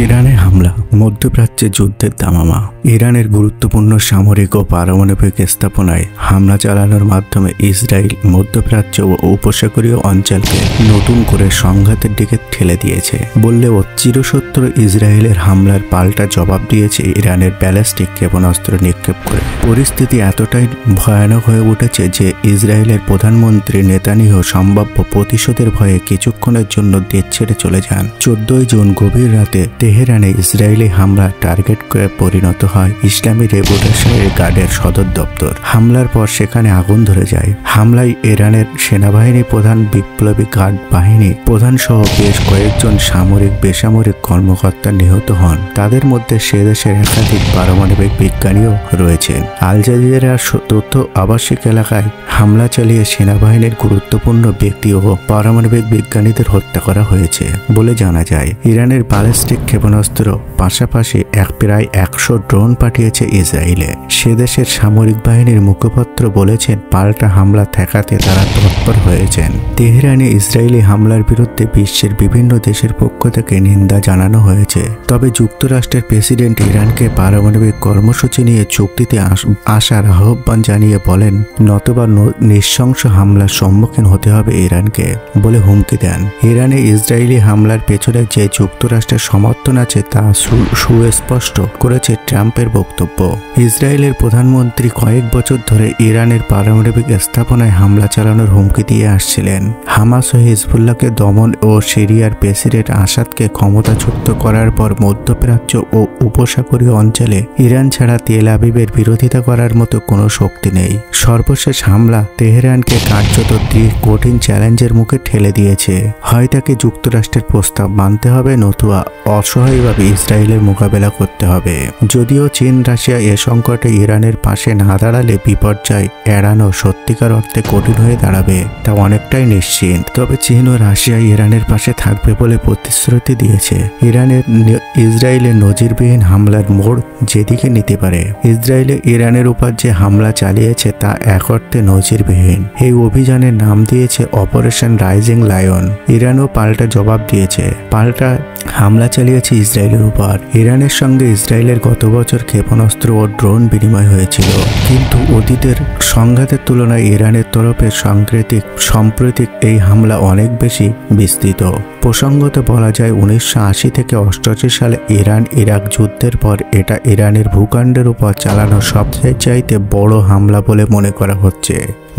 ইরানে হামলা, মধ্যপ্রাচ্যে যুদ্ধের দামামা। ইরানের গুরুত্বপূর্ণ সামরিক ও পারমাণবিক স্থাপনায় হামলা চালানোর মাধ্যমে ইসরায়েল মধ্যপ্রাচ্য ও উপসাগরীয় অঞ্চলকে নতুন করে সংঘাতের দিকে ঠেলে দিয়েছে বললেও চিরশত্রু ইসরায়েলের হামলার পাল্টা জবাব দিয়েছে ইরানের ব্যালিস্টিক ক্ষেপণাস্ত্র নিক্ষেপ করে। পরিস্থিতি এতটাই ভয়ানক হয়ে উঠেছে যে ইসরায়েলের প্রধানমন্ত্রী নেতানিয়াহু সম্ভাব্য প্রতিশোধের ভয়ে কিছুক্ষণের জন্য দেশ ছেড়ে চলে যান। 14 জুন গভীর রাতে তেহরানে ইসরায়েলি হামলা টার্গেট করে পরিণত হয় ইসলামী রেভলিউশনারি গার্ডের সদর দপ্তর। হামলার পর সেখানে আগুন ধরে যায়। হামলায় ইরানের সেনাবাহিনী প্রধান, বিপ্লবী গার্ড বাহিনী প্রধান সহ বেশ কয়েকজন সামরিক বেসামরিক কর্মকর্তা নিহত হন। তাদের মধ্যে সে দেশের একাধিক পারমাণবিক বিজ্ঞানীও রয়েছেন। আল জাজিরার তথ্য আবাসিক এলাকায় হামলা চালিয়ে সেনাবাহিনীর গুরুত্বপূর্ণ ব্যক্তি ও পারমাণবিক বিজ্ঞানীদের হত্যা করা হয়েছে বলে জানা যায়। ইরানের ব্যালিস্টিক ক্ষেপণাস্ত্র পাশাপাশি প্রায় 100 ড্রোন পাঠিয়েছে ইসরায়েলে। সে দেশের সামরিক বাহিনীর মুখপাত্র বলেছেন পাল্টা হামলা ঠেকাতে তারা তৎপর হয়েছেন। তেহরানে ইসরায়েলি হামলার বিরুদ্ধে বিশ্বের বিভিন্ন দেশের পক্ষ থেকে নিন্দা জানানো হয়েছে। তবে যুক্তরাষ্ট্রের প্রেসিডেন্ট ইরানকে পারমাণবিক কর্মসূচি নিয়ে চুক্তিতে আসার আহ্বান জানিয়ে বলেন নতুবা নৃশংস হামলার সম্মুখীন হতে হবে ইরানকে বলে হুমকি দেন। ইরানে ইসরায়েলি হামলার পেছনে যে যুক্তরাষ্ট্রের সমর্থন আছে তা সুস্পষ্ট করেছে ট্রাম্পের বক্তব্য। ইসরায়েলের প্রধানমন্ত্রী কয়েক বছর ধরে ইরানের পারমাণবিক স্থাপনায় হামলা চালানোর হুমকি দিয়ে আসছিলেন। হামাস ও হিজবুল্লাহকে দমন ও সিরিয়ার প্রেসিডেন্ট আসাদকে ক্ষমতাচ্যুত করার পর মধ্যপ্রাচ্য ও উপসাগরীয় অঞ্চলে ইরান ছাড়া তেল আবিবের বিরোধিতা করার মতো কোনো শক্তি নেই। সর্বশেষ হামলা তেহরানকে কার্যত কঠিন চ্যালেঞ্জের মুখে ঠেলে দিয়েছে। হয় তাকে যুক্তরাষ্ট্রের প্রস্তাব মানতে হবে, নতুবা অসহায়ভাবে ইসরায়েলের মোকাবেলা করতে হবে। যদিও চীন রাশিয়া এ সংকটে ইরানের পাশে না দাঁড়ালে বিপর্যয় এড়ানো সত্যিকার অর্থে কঠিন হয়ে দাঁড়াবে তা অনেকটাই নিশ্চিত। তবে চীন ও রাশিয়া ইরানের পাশে থাকবে বলে প্রতিশ্রুতি দিয়েছে। ইসরায়েলের নজিরবিহীন হামলার মোড় যেদিকে নিতে পারে। ইসরায়েলে ইরানের উপর যে হামলা চালিয়েছে তা এক অর্থে নজিরবিহীন। এই অভিযানের নাম দিয়েছে অপারেশন রাইজিং লায়ন। ইরানও পাল্টা জবাব দিয়েছে, পাল্টা হামলা চালিয়েছে ইসরায়েলের উপর। ইরানের সঙ্গে ইসরায়েলের গত বছর ক্ষেপণাস্ত্র ও ড্রোন বিনিময় হয়েছিল, কিন্তু অতীতের সংঘাতের তুলনায় ইরানের তরফে সাম্প্রতিক এই হামলা অনেক বেশি বিস্তৃত। প্রসঙ্গত বলা যায় 1980 থেকে 88 সালে ইরান ইরাক যুদ্ধের পর এটা ইরানের ভূখণ্ডের উপর চালানো সবচাইতে বড় হামলা বলে মনে করা হচ্ছে।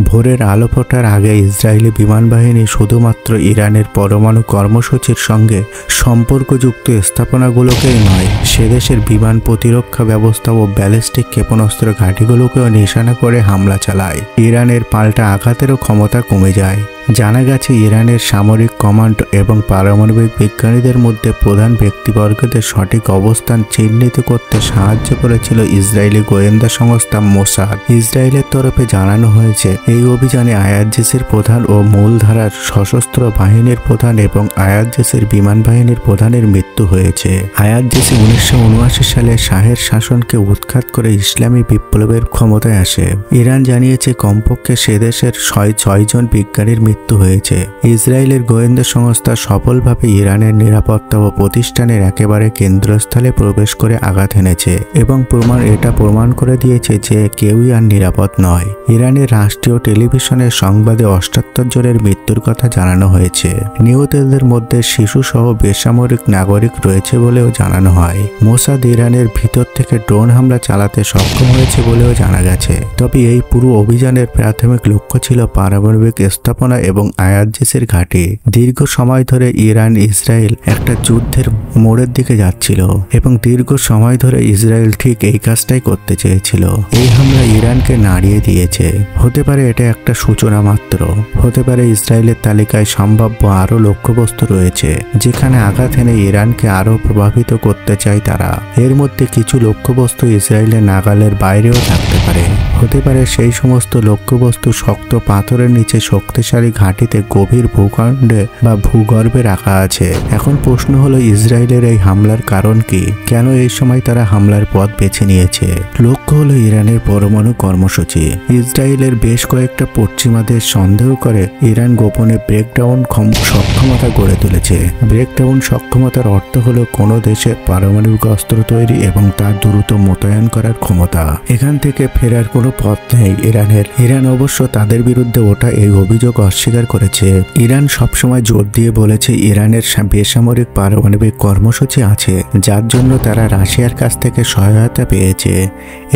ভোরের আলো ফোটার আগে ইসরায়েলি বিমান বাহিনী শুধুমাত্র ইরানের পরমাণু কর্মসূচির সঙ্গে সম্পর্কযুক্ত স্থাপনাগুলোকেই নয়, সে দেশের বিমান প্রতিরক্ষা ব্যবস্থা ও ব্যালিস্টিক ক্ষেপণাস্ত্র ঘাঁটিগুলোকেও নিশানা করে হামলা চালায়। ইরানের পাল্টা আঘাতেরও ক্ষমতা কমে যায়। জানা গেছে ইরানের সামরিক কমান্ড এবং পারমাণবিক বিজ্ঞানীদের মধ্যে প্রধান ব্যক্তিবর্গদের সঠিক অবস্থান চিহ্নিত করতে সাহায্য করেছিল ইসরায়েলি গোয়েন্দা সংস্থা মোসাদ। ইসরায়েলের তরফে জানানো হয়েছে এই অভিযানে আইআরজিসির প্রধান ও মূলধারার সশস্ত্র বাহিনীর প্রধান এবং আইআরজিসির বিমান বাহিনীর প্রধানের মৃত্যু হয়েছে। আইআরজিসি 1979 সালে শাহের শাসনকে উৎখাত করে ইসলামী বিপ্লবের ক্ষমতায় আসে। ইরান জানিয়েছে কমপক্ষে সে দেশের 6 জন বিজ্ঞানীর মৃত্যু হয়েছে। ইসরায়েলের গোয়েন্দা সংস্থা সফলভাবে ইরানের নিরাপত্তা ও প্রতিষ্ঠানের একেবারে কেন্দ্রস্থলে প্রবেশ করে আঘাত এনেছে এবং এটা প্রমাণ করে দিয়েছে যে কেউই আর নিরাপদ নয়। ইরানের রাষ্ট্রীয় টেলিভিশনের সংবাদে 78 জনের মৃত্যুর কথা জানানো হয়েছে। নিহতদের মধ্যে শিশু সহ বেসামরিক নাগরিক রয়েছে বলেও জানানো হয়। মোসাদ ইরানের ভিতর থেকে ড্রোন হামলা চালাতে সক্ষম হয়েছে বলেও জানা গেছে। তবে এই পুরো অভিযানের প্রাথমিক লক্ষ্য ছিল পারমাণবিক স্থাপনা এবং আইআরজিসির ঘাঁটি। দীর্ঘ সময় ধরে ইরান ইসরায়েল একটা যুদ্ধের মোড়ের দিকে যাচ্ছিল এবং দীর্ঘ সময় ধরে ইসরায়েল ঠিক এই কাজটাই করতে চেয়েছিল। এই হামলা ইরানকে নাড়িয়ে দিয়েছে। হতে পারে এটা একটা সূচনা মাত্র, হতে পারে ইসরায়েলের তালিকায় সম্ভাব্য আরো লক্ষ্যবস্তু রয়েছে যেখানে আঘাত এনে ইরানকে আরো প্রভাবিত করতে চায় তারা। এর মধ্যে কিছু লক্ষ্যবস্তু ইসরায়েলের নাগালের বাইরেও থাকতে পারে। হতে পারে সেই সমস্ত লক্ষ্যবস্তু শক্ত পাথরের নিচে শক্তিশালী ঘাঁটিতে গভীর ভূখণ্ডে বা ভূগর্ভে রাখা আছে। এখন প্রশ্ন হলো, ইসরায়েলের এই হামলার কারণ কি? কেন এই সময় তারা হামলার পথ বেছে নিয়েছে? লক্ষ্য হলো ইরানের পরমাণু কর্মসূচি। ইসরায়েলের বেশ কয়েকটা পশ্চিমা দেশ সন্দেহ করে ইরান গোপনে ব্রেকডাউন সক্ষমতা গড়ে তুলেছে। ব্রেকডাউন সক্ষমতার অর্থ হলো কোনো দেশের পারমাণবিক অস্ত্র তৈরি এবং তার দ্রুত মোতায়েন করার ক্ষমতা। এখান থেকে ফেরার কোনো পথ নেই ইরানের। ইরান অবশ্য তাদের বিরুদ্ধে ওঠা এই অভিযোগ অস্বীকার করেছে। ইরান সবসময় জোর দিয়ে বলেছে ইরানের বেসামরিক পারমাণবিক কর্মসূচি আছে, যার জন্য তারা রাশিয়ার কাছ থেকে সহায়তা পেয়েছে।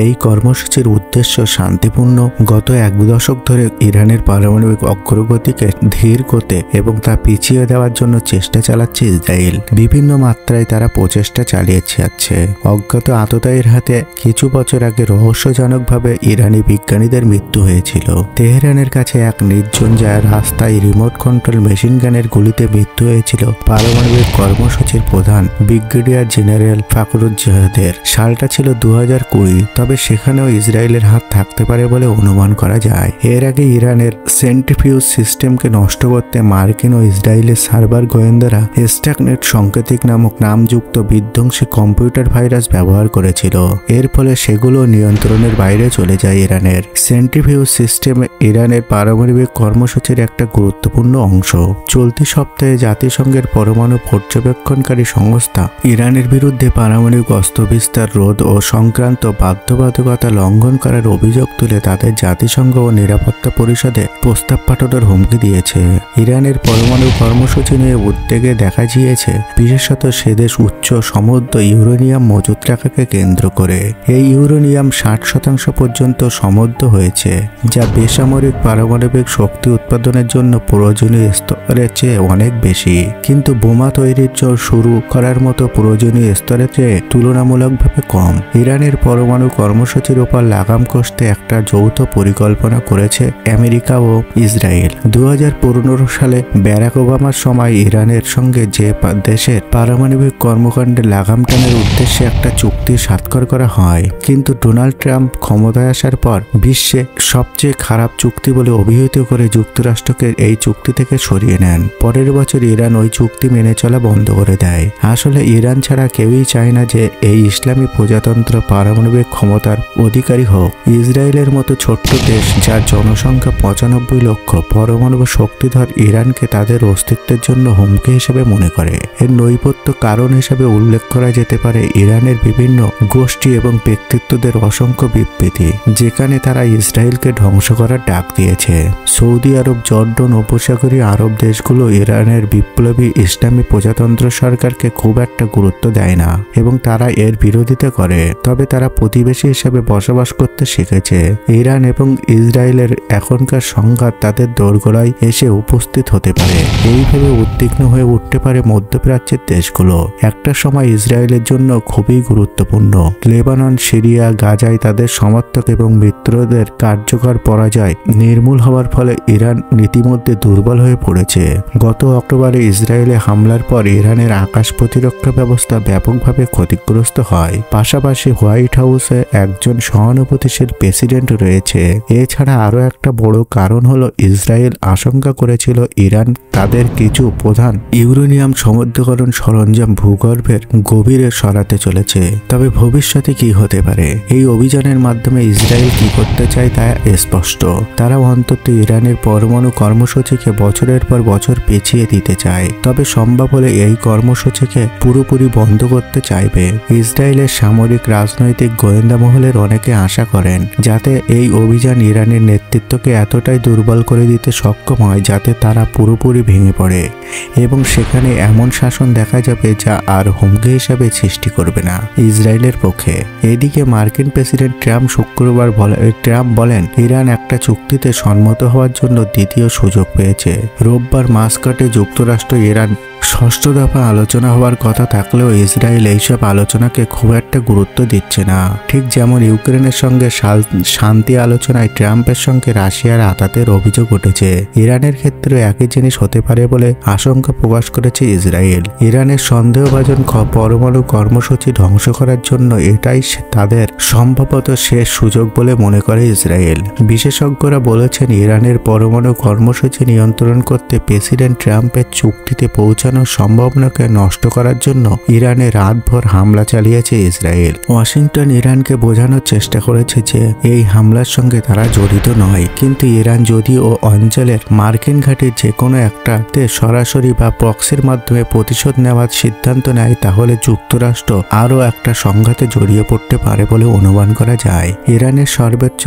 এই কর্মসূচির উদ্দেশ্য শান্তিপূর্ণ। গত এক দশক ধরে ইরানের পারমাণবিক অগ্রগতিকে ধীর করতে এবং তা পিছিয়ে দেওয়ার জন্য চেষ্টা চালাচ্ছে ইসরায়েল। বিভিন্ন মাত্রায় তারা প্রচেষ্টা চালিয়ে যাচ্ছে। অজ্ঞাত আততায়ীর হাতে কিছু বছর আগে রহস্যজনকভাবে ইরানি বিজ্ঞানীদের মৃত্যু হয়েছিল। তেহরানের কাছে এক নির্জন রাস্তায় রিমোট কন্ট্রোল মেশিন গানের গুলিতে মৃত্যু হয়েছিল পারমাণবিক কর্মসূচির প্রধান ব্রিগেডিয়ার জেনারেল ফাখরুজ্জাদের। সালটা ছিল 2020। তবে সেখানেও ইসরায়েলের হাত থাকতে পারে বলে অনুমান করা যায়। এর আগে ইরানের সেন্ট্রিফিউজ সিস্টেমকে নষ্ট করতে মার্কিন ও ইসরায়েলের সার্ভার গোয়েন্দারা স্টাকনেট সংকেতিক নামক নামযুক্ত বিধ্বংসী কম্পিউটার ভাইরাস ব্যবহার করেছিল। এর ফলে সেগুলো নিয়ন্ত্রণের বাইরে চলে যায় ইরানের। সেন্ট্রিফিউজ সিস্টেম ইরানের পারমাণবিক কর্মসূচির একটা গুরুত্বপূর্ণ অংশ। চলতি সপ্তাহে জাতিসংঘের পরমাণু পর্যবেক্ষণকারী সংস্থা ইরানের বিরুদ্ধে পারমাণবিক অস্ত্র বিস্তার রোধ ও সংক্রান্ত বাধ্যবাধকতা লঙ্ঘন করার অভিযোগ তুলে তাদের জাতিসংঘ ও নিরাপত্তা পরিষদে প্রস্তাব পাঠানোর হুমকি দিয়েছে। ইরানের পরমাণু কর্মসূচি নিয়ে উদ্বেগে দেখা গিয়েছে, বিশেষত সেদেশ উচ্চ সমৃদ্ধ ইউরেনিয়াম মজুত রাখাকে কেন্দ্র করে। এই ইউরেনিয়াম 60% পর্যন্ত সমৃদ্ধ হয়েছে, যা বেসামরিক পারমাণবিক শক্তি উৎপাদনের জন্য প্রয়োজনীয় স্তরের চেয়ে অনেক বেশি। কিন্তু বোমা তৈরির শুরু করার মতো প্রয়োজনীয় স্তরের চেয়ে তুলনামূলকভাবে কম। ইরানের পরমাণু কর্মসূচির উপর লাগাম কষতে একটা যৌথ পরিকল্পনা করেছে আমেরিকা ও ইসরায়েল। 2015 সালে ব্যারাক ওবামার সময় ইরানের সঙ্গে যে দেশের পারমাণবিক কর্মকাণ্ডে লাগাম টানার উদ্দেশ্যে একটা চুক্তি স্বাক্ষর করা হয়, কিন্তু ডোনাল্ড ট্রাম্প ক্ষমতায় আসার পর বিশ্বে সবচেয়ে খারাপ চুক্তি বলে অভিহিত করে যুক্তরাষ্ট্রকে এই চুক্তি থেকে সরিয়ে নেন। পরের বছর ইরান ওই চুক্তি মেনে চলা বন্ধ করে দেয়। আসলে ইরান ছাড়া কেউই চায় না যে এই ইসলামী প্রজাতন্ত্র পারমাণবিক ক্ষমতার অধিকারী হোক। ইসরায়েলের মতো ছোট্ট দেশ, যার জনসংখ্যা 95 লক্ষ, পরমাণু শক্তিধর ইরানকে তাদের অস্তিত্বের জন্য হুমকি হিসেবে মনে করে। এর নৈপথ্য কারণ হিসেবে উল্লেখ করা যেতে পারে ইরানের বিভিন্ন গোষ্ঠী এবং ব্যক্তিত্বদের অসংখ্য বিবৃতি, যেখানে তারা ইসরায়েলকে ধ্বংস করার ডাক দিয়েছে। সৌদি আরব, জর্ডন, উপসাগরীয় আরব দেশগুলো ইরানের বিপ্লবী ইসলামী প্রজাতন্ত্র সরকারকে খুব একটা গুরুত্ব দেয় না এবং তারা এর বিরোধিতা করে। তবে তারা প্রতিবেশী হিসেবে বসবাস করতে শিখেছে। ইরান এবং ইসরায়েলের এখনকার সংঘাত তাদের দোরগোড়ায় এসে উপস্থিত হতে পারে। এইভাবে উদ্বিগ্ন হয়ে উঠতে পারে মধ্যপ্রাচ্যের দেশগুলো। একটা সময় ইসরায়েলের জন্য খুবই গুরুত্বপূর্ণ। লেবানন, সিরিয়া, গাজায় তাদের সমর্থক এবং মিত্রদের কার্যকর পরাজয় নির্মূল হওয়ার ফলে ইরান ইতিমধ্যে দুর্বল হয়ে পড়েছে। গত অক্টোবরে ইসরায়েলে হামলার পর ইরানের আকাশ প্রতিরক্ষা ব্যবস্থা ব্যাপকভাবে ক্ষতিগ্রস্ত হয়। পাশাপাশি হোয়াইট হাউসে একজন সহানুভূতিশীল প্রেসিডেন্ট রয়েছে। এছাড়া আরও একটা বড় কারণ হলো ইসরায়েল আশঙ্কা করেছিল ইরান তাদের কিছু প্রধান ইউরেনিয়াম সমৃদ্ধকরণ সরঞ্জাম ভূগর্ভের গভীরে সরাতে চলেছে। তবে ভবিষ্যতে কি হতে পারে? এই অভিযানের মাধ্যমে ইসরায়েল কি করতে চায় তা স্পষ্ট। তারা অন্তত ইরানের পরমাণু কর্মসূচিকে বছরের পর বছর পেছিয়ে দিতে চায়। তবে সম্ভব হলে এই কর্মসূচিকে পুরোপুরি বন্ধ করতে চাইবে। ইসরায়েলের সামরিক, রাজনৈতিক, গোয়েন্দা মহলের অনেকে আশা করেন যাতে এই অভিযান ইরানের নেতৃত্বকে এতটাই দুর্বল করে দিতে সক্ষম হয় যাতে তারা পুরোপুরি ভেঙে পড়ে এবং সেখানে এমন শাসন দেখা যাবে যা আর হুমকি হিসাবে সৃষ্টি করবে না ইসরায়েলের পক্ষে। এদিকে মার্কিন প্রেসিডেন্ট ট্রাম্প শুক্রবার বলেন ইরান একটা চুক্তিতে সম্মত হওয়ার জন্য দ্বিতীয় সুযোগ পেয়েছে। রোববার মাস্কাটে যুক্তরাষ্ট্র ইরান ষষ্ঠ দফা আলোচনা হওয়ার কথা থাকলেও ইসরায়েল এইসব আলোচনাকে খুব একটা গুরুত্ব দিচ্ছে না। ঠিক যেমন ইউক্রেনের সঙ্গে শান্তি আলোচনায় ট্রাম্পের সঙ্গে রাশিয়ার আঘাতের অভিযোগ উঠেছে, ইরানের ক্ষেত্রে একই জিনিস হতে পারে বলে আশঙ্কা প্রকাশ করেছে ইসরায়েল। ইরানের সন্দেহভাজন পরমাণু কর্মসূচি ধ্বংস করার জন্য এটাই তাদের সম্ভবত শেষ সুযোগ বলে মনে করে ইসরায়েল। বিশেষজ্ঞরা বলেছেন ইরানের পরমাণু কর্মসূচি নিয়ন্ত্রণ করতে প্রেসিডেন্ট ট্রাম্পের চুক্তিতে পৌঁছানোর সম্ভাবনাকে নষ্ট করার জন্য ইরানে রাতভর হামলা চালিয়েছে ইসরায়েল। ওয়াশিংটন ইরানকে বোঝানোর চেষ্টা করেছে যে এই হামলার সঙ্গে তারা জড়িত নয়, কিন্তু ইরান যদি ও অঞ্চলের মার্কিন ঘাঁটির যে কোনো একটাতে সরাসরি বা প্রক্সির মাধ্যমে প্রতিশোধ নেওয়ার সিদ্ধান্ত নেয় তাহলে যুক্তরাষ্ট্র আরও একটা সংঘাতে জড়িয়ে পড়তে পারে বলে অনুমান করা যায়। ইরানের সর্বোচ্চ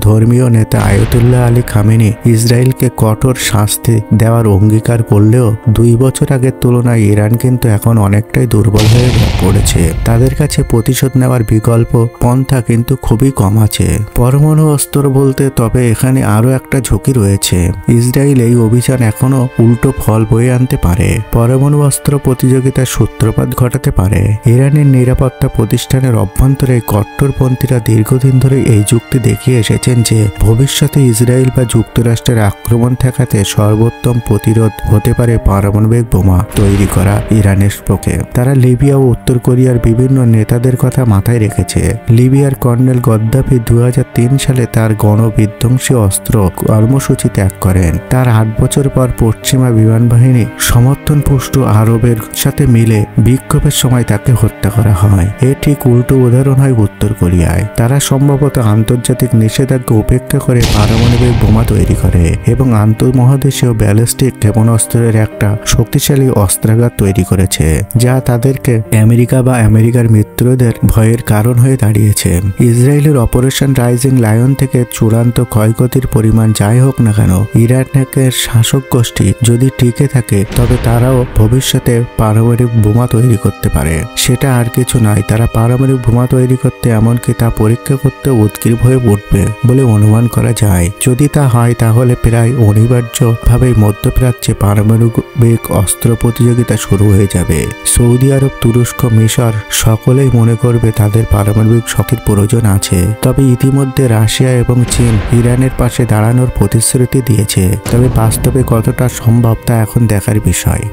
ধর্মীয় নেতা আয়াতুল্লাহ আলী খামেনি ইসরায়েলকে কঠোর শাস্তি দেওয়ার অঙ্গীকার করলেও 2 বছর আগের তুলনায় ইরান কিন্তু এখন অনেকটাই দুর্বল হয়ে পড়েছে। তাদের কাছে প্রতিশোধ নেওয়ার বিকল্প পন্থা কিন্তু খুবই কম আছে। পরমাণু অস্ত্র বলতে তবে এখানে আরও একটা ঝুঁকি রয়েছে। ইসরায়েল এই অভিযান এখনো উল্টো ফল বয়ে আনতে পারে। পরমাণু অস্ত্র প্রতিযোগিতার সূত্রপাত ঘটাতে পারে। ইরানের নিরাপত্তা প্রতিষ্ঠানের অভ্যন্তরে কট্টরপন্থীরা দীর্ঘদিন ধরে এই যুক্তি দেখিয়ে এসেছেন যে ভবিষ্যতে ইসরায়েল বা যুক্তরাষ্ট্রের আক্রমণ ঠেকাতে সর্বোত্তম প্রতিরোধ হতে পারে পারমাণবিক বোমা তৈরি করা ইরানের পক্ষে। তারা লিবিয়া ও উত্তর কোরিয়ার বিভিন্ন নেতাদের কথা মাথায় রেখেছে। লিবিয়ার কর্নেল গদ্দাফি 2003 সালে তার গণবিধ্বংসী অস্ত্র কর্মসূচি ত্যাগ করেন। তার 8 বছর পর পশ্চিমা বিমান বাহিনী সমর্থনপুষ্ট আরবের সাথে মিলে বিক্ষোভের সময় তাকে হত্যা করা হয়। এর ঠিক উল্টো উদাহরণ হয় উত্তর কোরিয়ায়। তারা সম্ভবত আন্তর্জাতিক নিষেধাজ্ঞা উপেক্ষা করে পারমাণবিক বোমা তৈরি করে এবং আন্তঃমহাদেশীয় ব্যালিস্টিক ক্ষেপণাস্ত্রের একটা শক্তিশালী অস্ত্রাগার তৈরি করেছে, যা তাদেরকে আমেরিকা বা আমেরিকার মিত্রদের ভয়ের কারণ হয়ে দাঁড়িয়েছে। ইসরায়েলের অপারেশন রাইজিং লায়ন থেকে চূড়ান্ত ক্ষয়ক্ষতির পরিমাণ যাই হোক না কেন, ইরানের শাসক গোষ্ঠী যদি টিকে থাকে তবে তারাও ভবিষ্যতে পারমাণবিক বোমা তৈরি করতে পারে। সেটা আর কিছু নয়, তারা পারমাণবিক বোমা তৈরি করতে এমনকি তা পরীক্ষা করতে উদগ্রীব হয়ে উঠবে বলে অনুমান করা যায়। যদি তা হয় তাহলে প্রায় অনিবার্যভাবেই মধ্যপ্রাচ্যে পারমাণবিক অস্ত্র প্রতিযোগিতা শুরু হয়ে যাবে। সৌদি আরব, তুরস্ক, মিশর সকলেই মনে করবে তাদের পারমাণবিক শক্তির প্রয়োজন আছে। তবে ইতিমধ্যে রাশিয়া এবং চীন ইরানের পাশে দাঁড়ানোর প্রতিশ্রুতি দিয়েছে। তবে বাস্তবে কতটা সম্ভব তা এখন দেখার বিষয়।